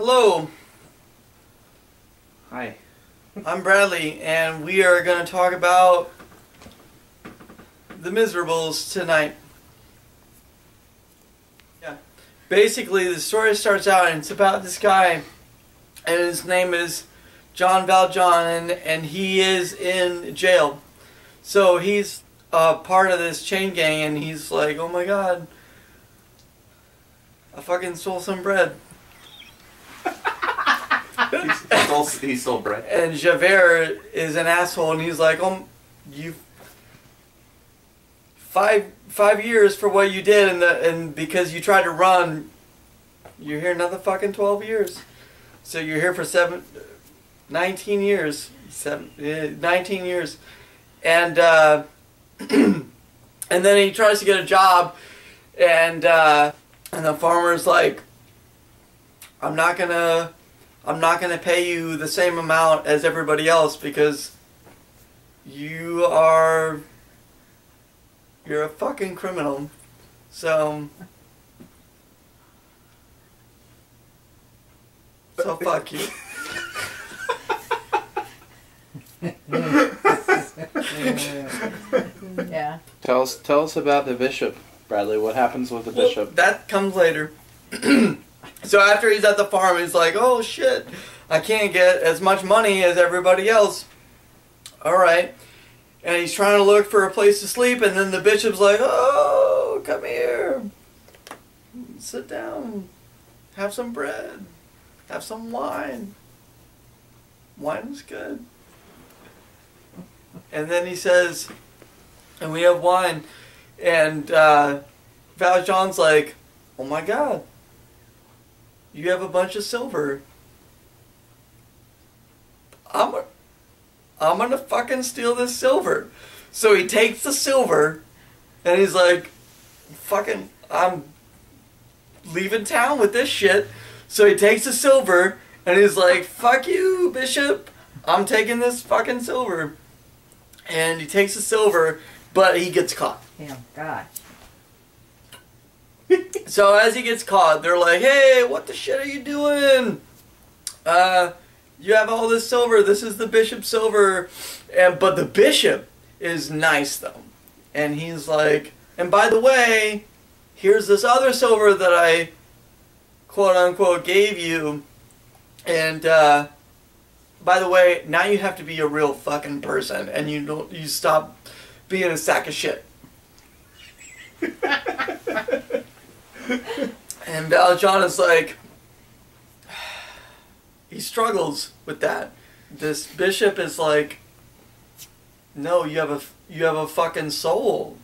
Hello, Hi. I'm Bradley, and we are going to talk about The Miserables tonight. Yeah. Basically, the story starts out, and it's about this guy, and his name is John Valjean, and he is in jail. So he's part of this chain gang, and he's like, oh my god, I fucking stole some bread. He stole bread. And Javert is an asshole, and he's like, "Oh, you five years for what you did, and because you tried to run, you're here another fucking 12 years. So you're here for 19 years, 19 years, and and then he tries to get a job, and the farmer's like, I'm not gonna pay you the same amount as everybody else because you're a fucking criminal. So fuck you. Yeah. Tell us about the bishop, Bradley. What happens with the bishop? Well, that comes later. So after he's at the farm, he's like, oh shit, I can't get as much money as everybody else. Alright. And he's trying to look for a place to sleep, and then the bishop's like, oh, come here. Sit down. Have some bread. Have some wine. Wine is good. And then he says, and we have wine. And Valjean's like, oh my god. You have a bunch of silver. I'm gonna fucking steal this silver. So he takes the silver, and he's like, fucking, I'm leaving town with this shit. So he takes the silver, and he's like, fuck you, Bishop. I'm taking this fucking silver. And he takes the silver, but he gets caught. Oh, God. So as he gets caught, they're like, hey, what the shit are you doing? You have all this silver. This is the bishop's silver. But the bishop is nice, though. And he's like, and by the way, here's this other silver that I, quote unquote, gave you. And by the way, now you have to be a real fucking person, and you stop being a sack of shit. And Valjean is like, he struggles with that. This bishop is like, no, you have a fucking soul,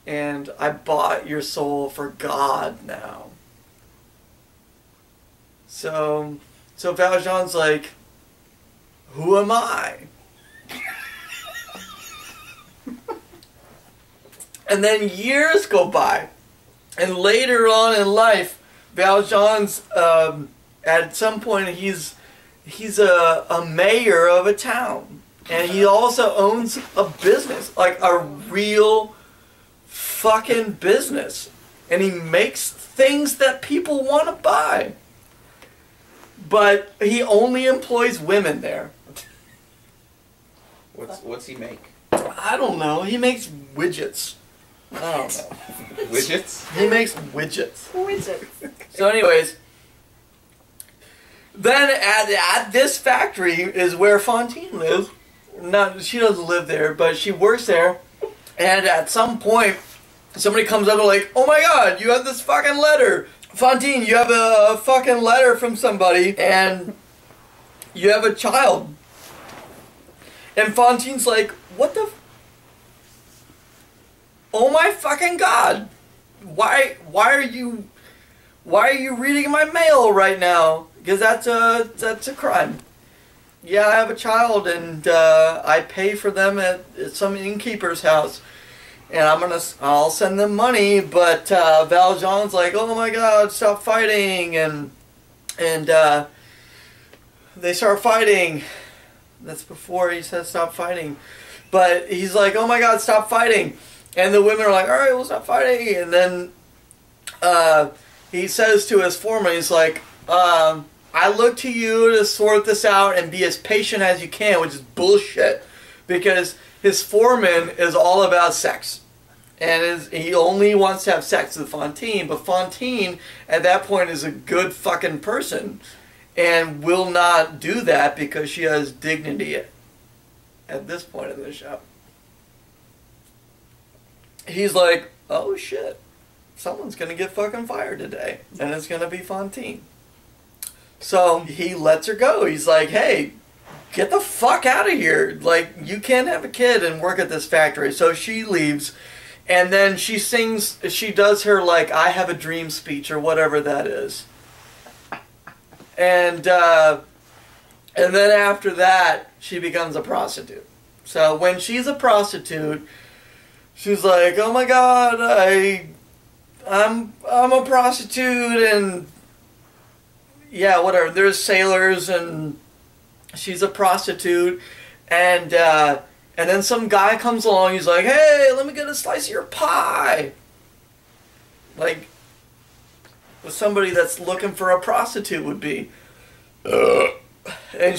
and I bought your soul for God now. So Valjean's like, who am I? And then years go by. And later on in life, Valjean's, at some point, he's a mayor of a town. And he also owns a business, like a real fucking business. And he makes things that people want to buy. But he only employs women there. What's he make? I don't know. He makes widgets. I don't know. Widgets? He makes widgets. Widgets. So anyways, then at this factory is where Fantine lives. She doesn't live there, but she works there. And at some point, somebody comes up and like, oh my god, you have this fucking letter. Fantine, you have a fucking letter from somebody, and you have a child. And Fantine's like, what the oh my fucking god! Why are you reading my mail right now? Because that's a crime. Yeah, I have a child, and I pay for them at some innkeeper's house, and I'll send them money. But Valjean's like, oh my god, stop fighting, and they start fighting. That's before he says stop fighting, but he's like, oh my god, stop fighting. And the women are like, alright, we'll stop fighting. And then he says to his foreman, he's like, I look to you to sort this out and be as patient as you can, which is bullshit, because his foreman is all about sex. And he only wants to have sex with Fantine, but Fantine, at that point, is a good fucking person and will not do that because she has dignity at this point in the show. He's like, oh shit, someone's gonna get fucking fired today, and it's gonna be Fantine. So he lets her go. He's like, hey, get the fuck out of here. Like, you can't have a kid and work at this factory. So she leaves. And then she does her, like, I have a dream speech or whatever that is. And then after that, she becomes a prostitute. So when she's a prostitute, she's like, oh my God, I'm a prostitute, and yeah, whatever. There's sailors, and she's a prostitute, and then some guy comes along, he's like, hey, let me get a slice of your pie. Like, what somebody that's looking for a prostitute would be. And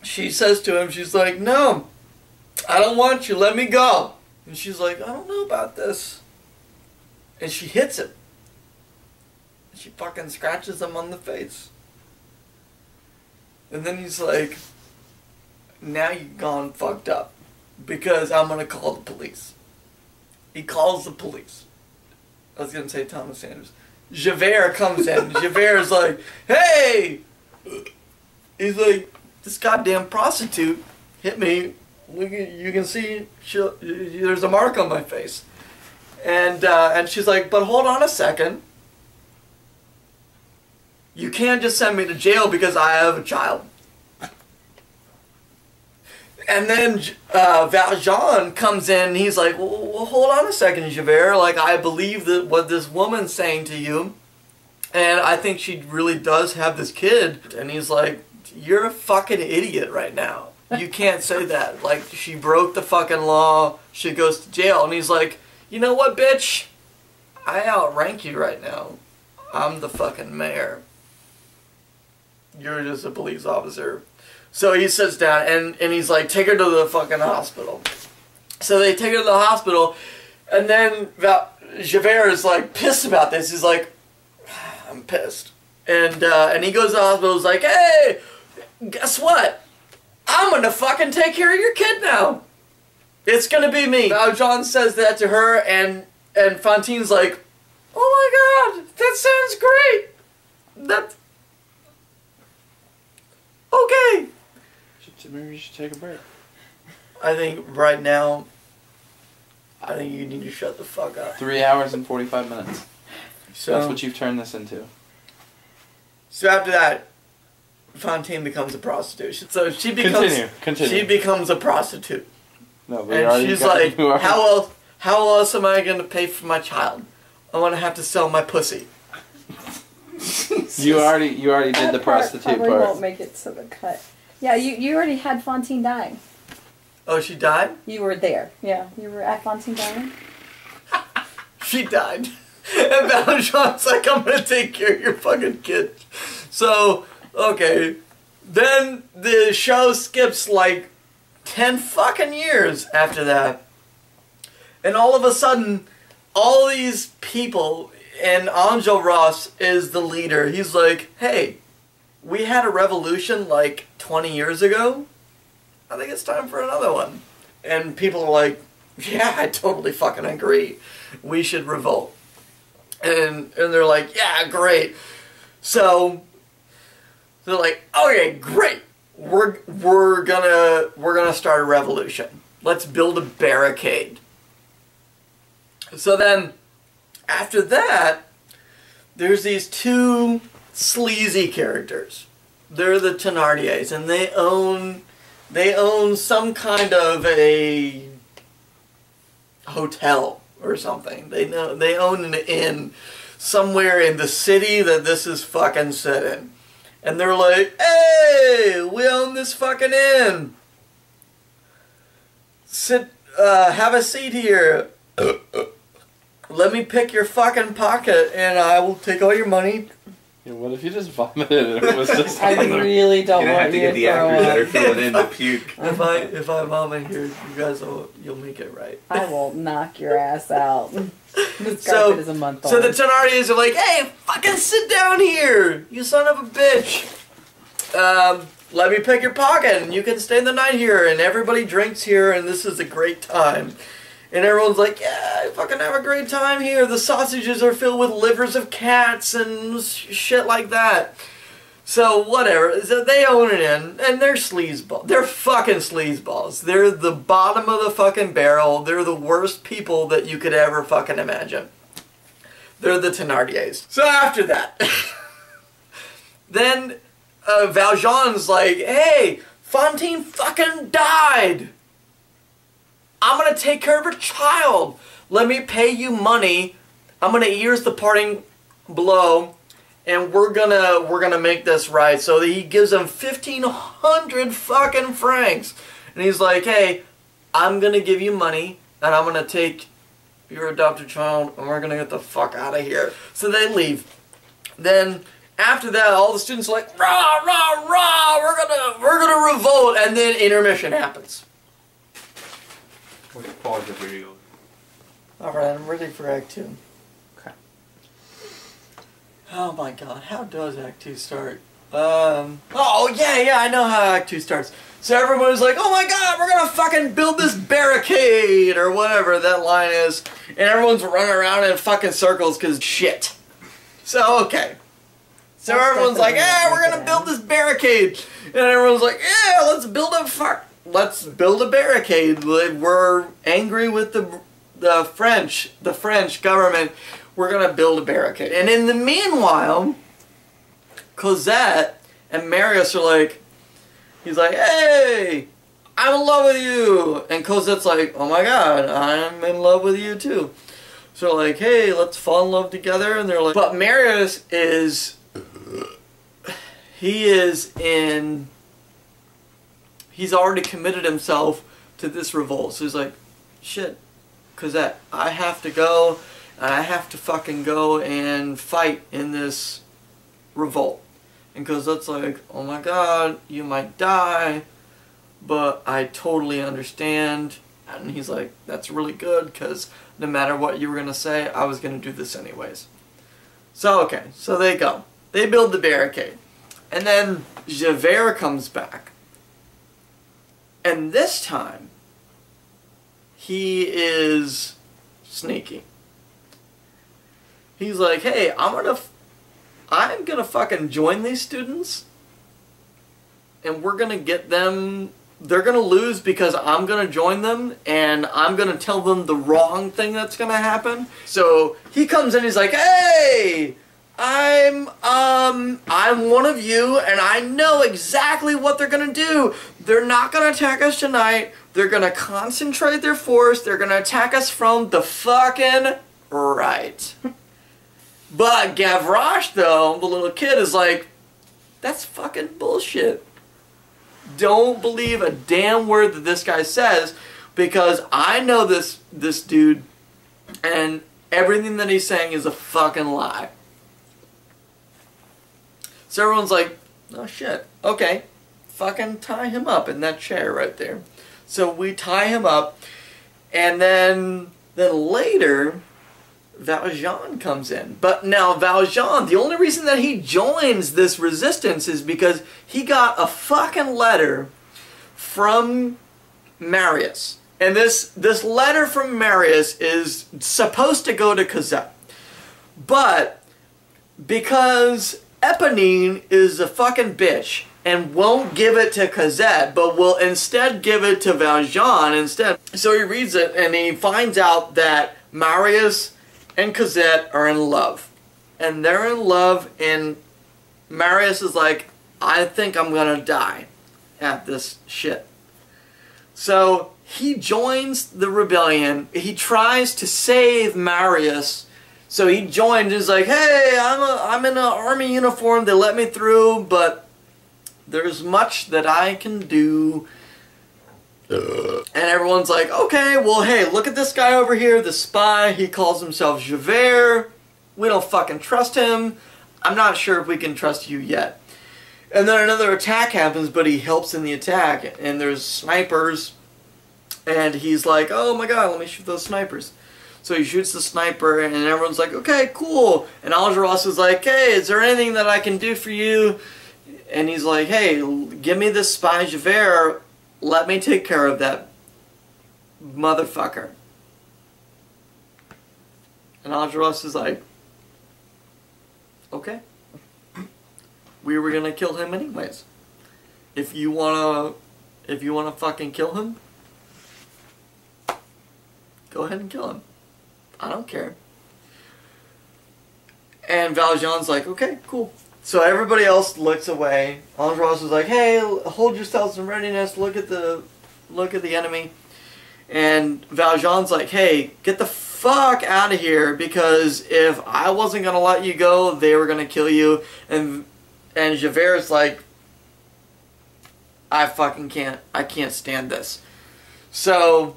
she says to him, she's like, no, I don't want you, let me go. And she's like, I don't know about this. And she hits him. She fucking scratches him on the face. And then he's like, now you've gone fucked up, because I'm going to call the police. He calls the police. I was going to say Thomas Sanders. Javert comes in. Javert's like, hey! He's like, this goddamn prostitute hit me. You can see there's a mark on my face. And she's like, but hold on a second. You can't just send me to jail because I have a child. And then Valjean comes in, and he's like, well, hold on a second, Javert. Like, I believe that what this woman's saying to you, and I think she really does have this kid. And he's like, you're a fucking idiot right now. You can't say that. Like, she broke the fucking law. She goes to jail. And he's like, you know what, bitch? I outrank you right now. I'm the fucking mayor. You're just a police officer. So he sits down, and he's like, take her to the fucking hospital. So they take her to the hospital, and then Javert is like pissed about this. He's like, I'm pissed. And he goes to the hospital, he's like, hey, guess what? I'm gonna fucking take care of your kid now. It's gonna be me. Valjean says that to her, and Fantine's like, oh my God, that sounds great. That's okay. Maybe you should take a break. I think right now, I think you need to shut the fuck up. 3 hours and 45 minutes. So that's what you've turned this into. So after that, Fantine becomes a prostitute. So she becomes Continue. She becomes a prostitute. No, and she's like, how else am I going to pay for my child? I'm going to have to sell my pussy. You already did the prostitute probably part. Won't make it to the cut. Yeah, you already had Fantine dying. Oh, she died? You were there. Yeah, you were at Fantine dying. She died. And Valjean's like, I'm going to take care of your fucking kid. So, okay. Then the show skips like 10 fucking years after that. And all of a sudden, all these people, and Enjolras is the leader. He's like, hey, we had a revolution like 20 years ago. I think it's time for another one. And people are like, yeah, I totally fucking agree. We should revolt. And they're like, yeah, great. So they're like, okay, great. We're gonna start a revolution. Let's build a barricade. So then after that, there's these two sleazy characters. They're the Thénardiers, and they own some kind of a hotel or something. They own an inn somewhere in the city that this is fucking set in. And they're like, hey, we own this fucking inn. Have a seat here. Let me pick your fucking pocket and I will take all your money Yeah, what if you just vomited and it was just I really don't You're gonna want have to you get to the throw actors that are up. filling in to puke. If I vomit here, you guys you'll make it right. I will knock your ass out. This So- carpet is a month old. So the Tenardiers are like, hey, fucking sit down here, you son of a bitch. Let me pick your pocket and you can stay the night here and everybody drinks here and this is a great time. And everyone's like, yeah, I fucking have a great time here. The sausages are filled with livers of cats and shit like that. So whatever, so they own it in, and they're sleazeballs. They're fucking sleazeballs. They're the bottom of the fucking barrel. They're the worst people that you could ever fucking imagine. They're the Thenardiers. So after that, then Valjean's like, hey, Fantine fucking died. I'm gonna take care of her child. Let me pay you money. I'm gonna here's the parting blow. And we're gonna make this right. So he gives him 1,500 fucking francs, and he's like, "Hey, I'm gonna give you money, and I'm gonna take your adopted child, and we're gonna get the fuck out of here." So they leave. Then after that, all the students are like, "Rah rah rah! We're gonna revolt!" And then intermission happens. Wait, pause it, here you go. All right, I'm ready for Act 2. Okay. Oh my god, how does Act 2 start? Oh yeah, I know how Act 2 starts. So everyone's like, oh my god, we're gonna fucking build this barricade, or whatever that line is. And everyone's running around in fucking circles because shit. So, okay. So That's everyone's like, definitely yeah, we're not gonna gonna build this barricade. And everyone's like, yeah, let's build a barricade. We're angry with the French government. We're gonna build a barricade. And in the meanwhile, Cosette and Marius are like, he's like, hey, I'm in love with you. And Cosette's like, oh my god, I'm in love with you too. So like, hey, let's fall in love together. And they're like, but Marius is, he's already committed himself to this revolt. So he's like, shit, Cosette, I have to go. And I have to fucking go and fight in this revolt. And Cosette's like, oh my god, you might die, but I totally understand. And he's like, that's really good, because no matter what you were going to say, I was going to do this anyways. So, okay, so they go. They build the barricade. And then Javert comes back. And this time, he is sneaky. He's like, hey, I'm gonna fucking join these students, and we're gonna get them, they're gonna lose because I'm gonna join them, and I'm gonna tell them the wrong thing that's gonna happen. So he comes in, he's like, hey, I'm one of you, and I know exactly what they're gonna do. They're not gonna attack us tonight. They're gonna concentrate their force. They're gonna attack us from the fucking right. But Gavroche, though, the little kid, is like, that's fucking bullshit. Don't believe a damn word that this guy says, because I know this dude, and everything that he's saying is a fucking lie. So everyone's like, oh shit, okay, fucking tie him up in that chair right there. So we tie him up, and then later, Valjean comes in. But now Valjean, the only reason that he joins this resistance is because he got a fucking letter from Marius. And this letter from Marius is supposed to go to Cosette. But because Eponine is a fucking bitch and won't give it to Cosette, but will instead give it to Valjean instead. So he reads it and he finds out that Marius and Cosette are in love. And they're in love, and Marius is like, I think I'm gonna die at this shit. So he joins the rebellion. He tries to save Marius. So he joins and is like, hey, I'm in an army uniform. They let me through, but there's much that I can do. And everyone's like, okay, well, hey, look at this guy over here, the spy. He calls himself Javert. We don't fucking trust him. I'm not sure if we can trust you yet. And then another attack happens, but he helps in the attack, and there's snipers, and he's like, oh my god, let me shoot those snipers. So he shoots the sniper, and everyone's like, okay, cool. And Angelos is like, hey, is there anything that I can do for you? And he's like, hey, give me this spy Javert, let me take care of that motherfucker. And Angelos is like, okay. We were gonna kill him anyways. If you wanna fucking kill him, go ahead and kill him. I don't care. And Valjean's like, okay, cool. So everybody else looks away. Angelos is like, hey, hold yourselves in readiness. Look at the enemy. And Valjean's like, hey, get the fuck out of here, because if I wasn't gonna let you go, they were gonna kill you. And Javert's like, I fucking can't. I can't stand this. So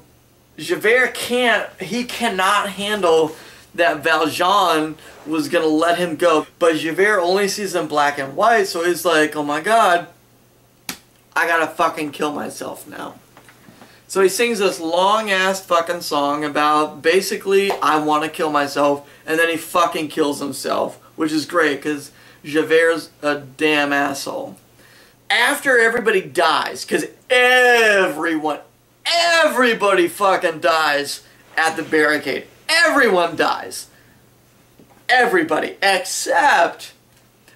Javert cannot handle that Valjean was going to let him go. But Javert only sees in black and white, so he's like, oh my god, I gotta fucking kill myself now. So he sings this long-ass fucking song about, basically, I want to kill myself, and then he fucking kills himself, which is great, because Javert's a damn asshole. After everybody dies, because everybody fucking dies at the barricade. Everyone dies. Everybody, except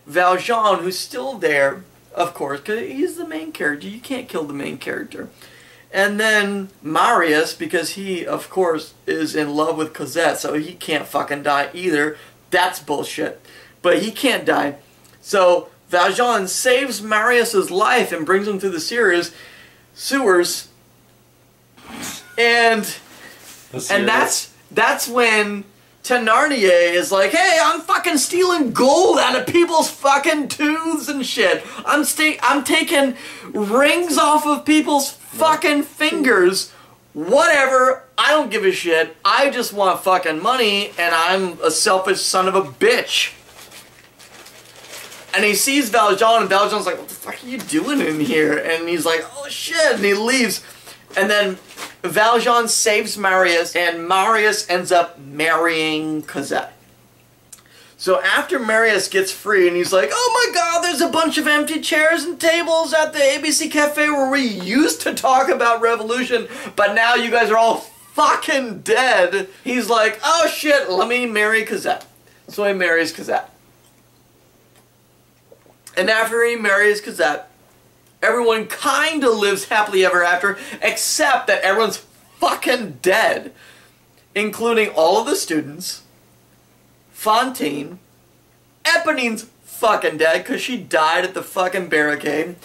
Valjean, who's still there, of course, because he's the main character. You can't kill the main character. And then Marius, because he, of course, is in love with Cosette, so he can't fucking die either. That's bullshit. But he can't die. So Valjean saves Marius's life and brings him through the sewers. And that's when Thénardier is like, hey, I'm fucking stealing gold out of people's fucking tooths and shit. I'm taking rings off of people's fucking fingers. Whatever, I don't give a shit. I just want fucking money, and I'm a selfish son of a bitch. And he sees Valjean, and Valjean's like, what the fuck are you doing in here? And he's like, oh shit, and he leaves. And then Valjean saves Marius, and Marius ends up marrying Cosette. So after Marius gets free, and he's like, oh my god, there's a bunch of empty chairs and tables at the ABC Cafe where we used to talk about revolution, but now you guys are all fucking dead. He's like, oh shit, let me marry Cosette. So he marries Cosette. And after he marries Cosette, everyone kinda lives happily ever after, except that everyone's fucking dead. Including all of the students, Fantine, Eponine's fucking dead because she died at the fucking barricade.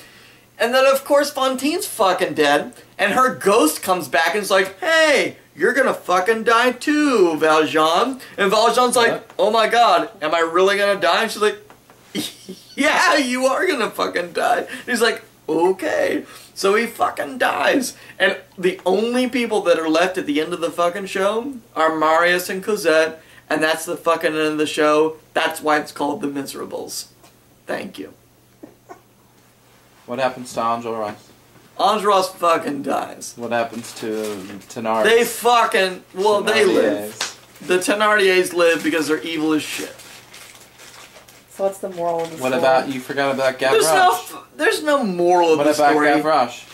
And then of course Fantine's fucking dead, and her ghost comes back and is like, hey, you're gonna fucking die too, Valjean. And Valjean's like, oh my god, am I really gonna die? And she's like, yeah, you are gonna fucking die. And he's like, okay. So he fucking dies. And the only people that are left at the end of the fucking show are Marius and Cosette, and that's the fucking end of the show. That's why it's called The Miserables. Thank you. What happens to Enjolras? Enjolras fucking dies. What happens to Thénardier? They fucking, well, they live. The Thénardiers live because they're evil as shit. So what's the moral of the story? What about, you forgot about Gavroche. There's no moral of the story. What about Gavroche?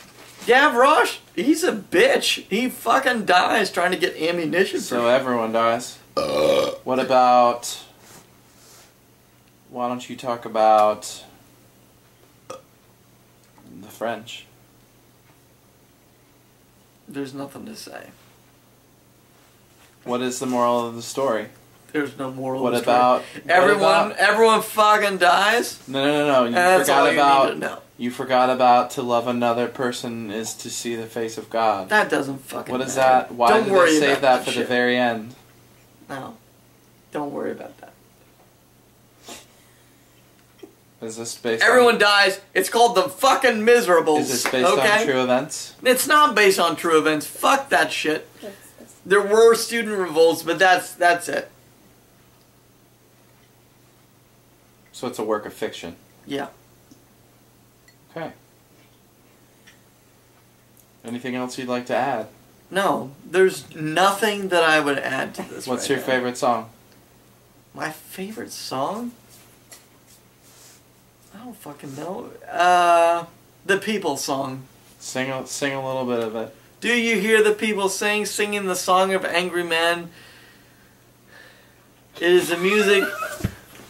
Gavroche, he's a bitch. He fucking dies trying to get ammunition. So everyone dies. What about, why don't you talk about the French? There's nothing to say. What is the moral of the story? There's no moral What of the story. about Everyone fucking dies? No. You That's forgot all you about need to know. You forgot about to love another person is to see the face of God. That doesn't fucking What is matter. that? Why Don't did worry they save about that for shit. the very end? No. Don't worry about that. Is this based Everyone dies. It's called The fucking Miserables. Is this based on true events? It's not based on true events. Fuck that shit. There were student revolts, but that's it. So it's a work of fiction. Yeah. Okay. Anything else you'd like to add? No, there's nothing that I would add to this. What's right your now. favorite song? My favorite song? I don't fucking know. The People song. Sing a little bit of it. Do you hear the people singing the song of angry men? It is the music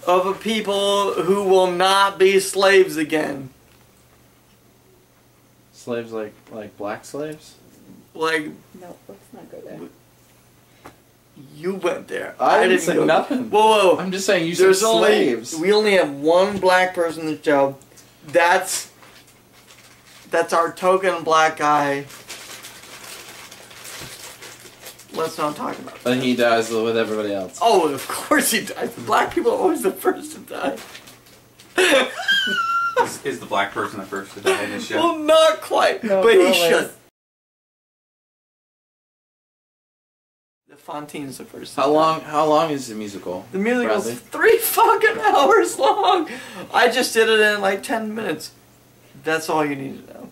of a people who will not be slaves again. Slaves like black slaves? Like, No, let's not go there. you went there. I didn't say go. nothing. Whoa, whoa. I'm just saying you said There's slaves. we only have one black person in the show. That's our token black guy. Let's not talk about that. And he dies with everybody else. Oh, of course he dies. Black people are always the first to die. Is the black person the first to die in this show? Well, not quite, No, but he always. should. The Fontaine's the first. to How die. long is the musical? The musical's Bradley? 3 fucking hours long. I just did it in like 10 minutes. That's all you need to know.